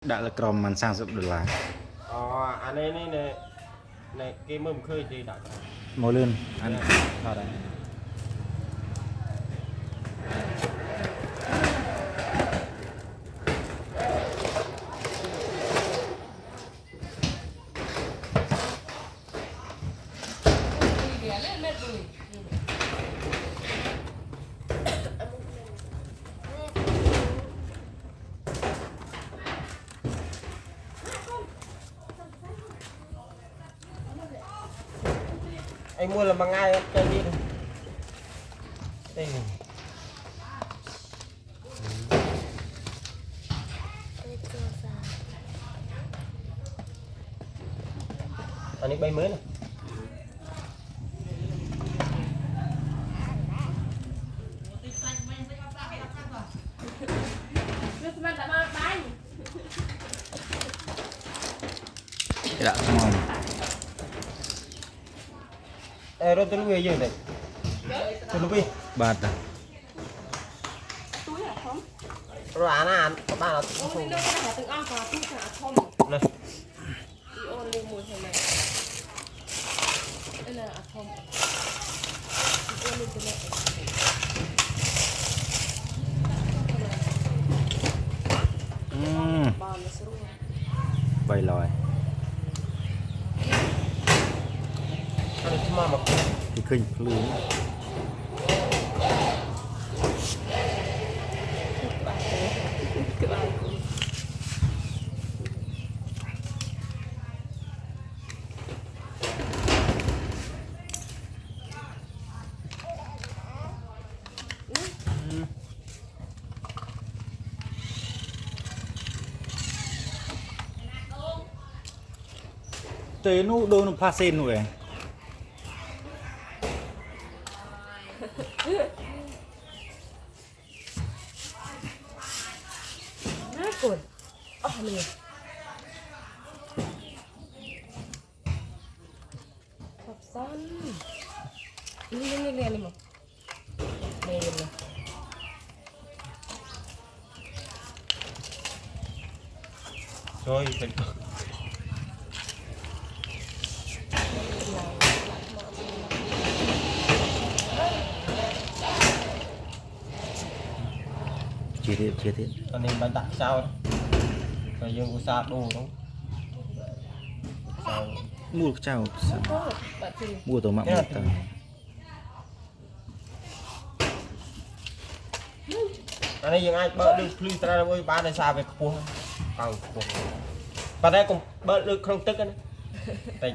đã là crom mình sang $30. Anh ấy này cái mâm khơi thì đã Ngồi lên ăn vào đây. anh mua là bằng ai chơi đi đây anh ấy bay mới này Tidak ngon. rồi tôi nuôi gì đây tôi nuôi Bát à. Túi hả không? rồi ăn ba là Ôi, nó là từng ăn vào túi hả không? này Đi ôn lên mùi thế này. Đây là không. Đi ôn lên thế này. Bò nó sẽ luôn. Bay lòi. anh ấy mà Thì khinh lưới. Cái bài của Tế nó đôi nó pha sen rồi. nát cồn. Mình Hộp son. Lên đi một. Đây này. rồi phải Chia thiệt. anh ấy bán đặt sao rồi dương của sa đồ đúng sao Mua chào. Có bạn thì Mua tổ mạng một tầng. anh ấy dương ai bớt được lưu tra với ba này xa về cua càng cua và đây cũng bớt được không tức anh đây